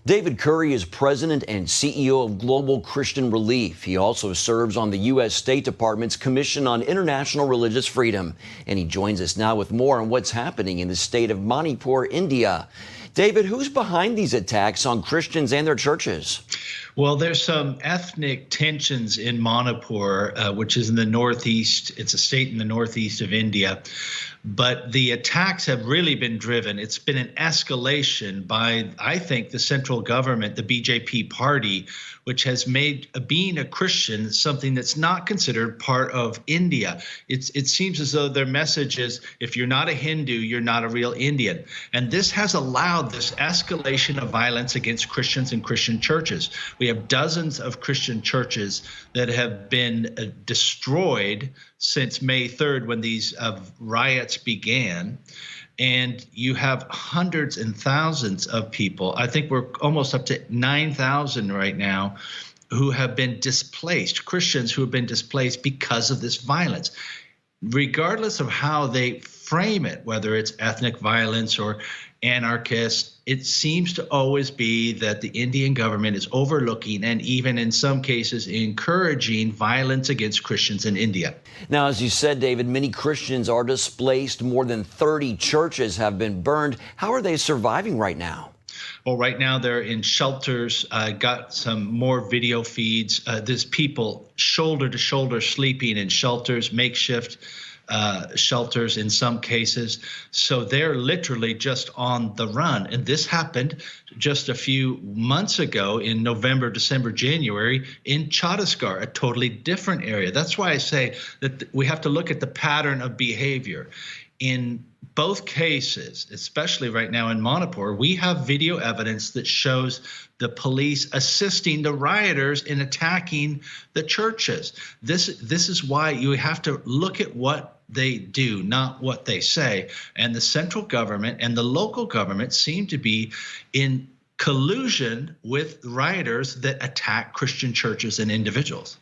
David Curry is president and CEO of Global Christian Relief. He also serves on the U.S. State Department's Commission on International Religious Freedom. And he joins us now with more on what's happening in the state of Manipur, India. David, who's behind these attacks on Christians and their churches? Well, there's some ethnic tensions in Manipur, which is in the northeast. It's a state in the northeast of India. But the attacks have really been driven. It's been an escalation by, I think, the central government, the BJP party, which has made being a Christian something that's not considered part of India. It seems as though their message is, if you're not a Hindu, you're not a real Indian. And this has allowed this escalation of violence against Christians and Christian churches. We have dozens of Christian churches that have been destroyed since May 3rd, when these riots began. And you have hundreds and thousands of people, I think we're almost up to 9,000 right now, who have been displaced, Christians who have been displaced because of this violence. Regardless of how they frame it, whether it's ethnic violence or anarchist, it seems to always be that the Indian government is overlooking and even in some cases encouraging violence against Christians in India. Now, as you said, David, many Christians are displaced. More than 30 churches have been burned. How are they surviving right now? Well, right now they're in shelters. I got some more video feeds. There's people shoulder to shoulder sleeping in shelters, makeshift shelters in some cases. So they're literally just on the run. And this happened just a few months ago in November, December, January in Chhattisgarh, a totally different area. That's why I say that we have to look at the pattern of behavior. In both cases, especially right now in Manipur, we have video evidence that shows the police assisting the rioters in attacking the churches. This is why you have to look at what they do, not what they say. And the central government and the local government seem to be in collusion with rioters that attack Christian churches and individuals.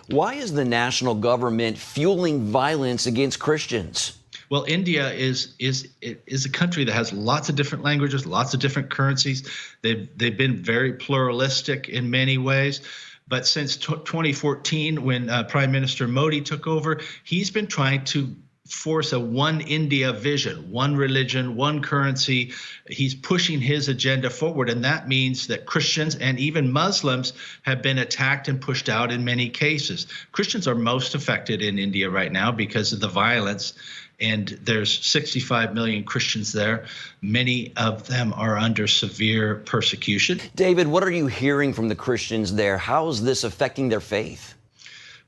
Why is the national government fueling violence against Christians? Well, India is a country that has lots of different languages, lots of different currencies. They've been very pluralistic in many ways. But since 2014, when Prime Minister Modi took over, he's been trying to force a one India vision, one religion, one currency. He's pushing his agenda forward. And that means that Christians and even Muslims have been attacked and pushed out in many cases. Christians are most affected in India right now because of the violence. And there's 65 million Christians there. Many of them are under severe persecution. David, what are you hearing from the Christians there? How is this affecting their faith?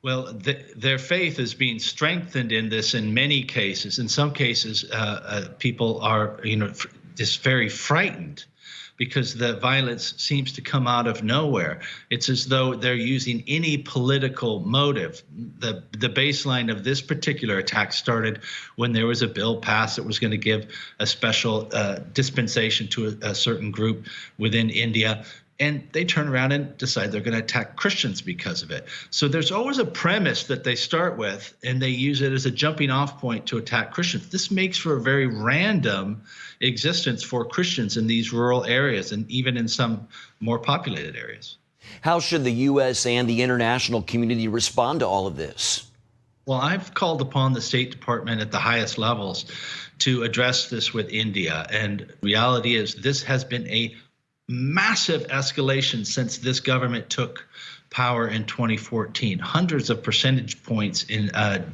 Well, their faith is being strengthened in this in many cases. In some cases, people are, just very frightened because the violence seems to come out of nowhere. It's as though they're using any political motive. The baseline of this particular attack started when there was a bill passed that was going to give a special dispensation to a certain group within India. And they turn around and decide they're going to attack Christians because of it. So there's always a premise that they start with, and they use it as a jumping off point to attack Christians. This makes for a very random existence for Christians in these rural areas and even in some more populated areas. How should the U.S. and the international community respond to all of this? Well, I've called upon the State Department at the highest levels to address this with India. And reality is this has been a massive escalation since this government took power in 2014. Hundreds of percentage points in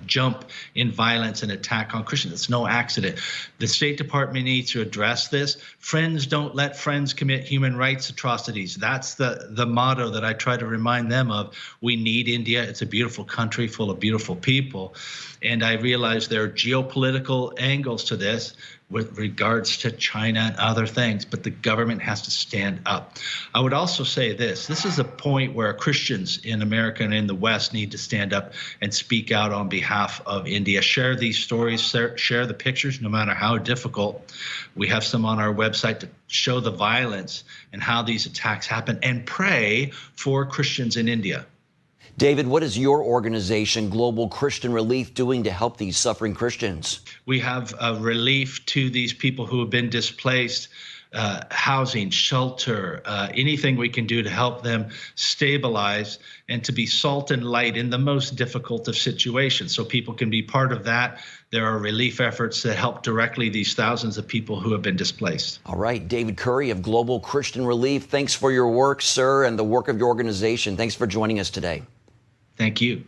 jump in violence and attack on Christians. It's no accident. The State Department needs to address this. Friends don't let friends commit human rights atrocities. That's the motto that I try to remind them of. We need India. It's a beautiful country full of beautiful people. And I realize there are geopolitical angles to this with regards to China and other things, but the government has to stand up. I would also say this is a point where Christians in America and in the West need to stand up and speak out on behalf of India. Share these stories, share the pictures, no matter how difficult. We have some on our website to show the violence and how these attacks happen, and pray for Christians in India. David, what is your organization, Global Christian Relief, doing to help these suffering Christians? We have relief to these people who have been displaced. housing, shelter, anything we can do to help them stabilize and to be salt and light in the most difficult of situations, so people can be part of that. There are relief efforts that help directly these thousands of people who have been displaced. All right, David Curry of Global Christian Relief, thanks for your work, sir, and the work of your organization. Thanks for joining us today. Thank you.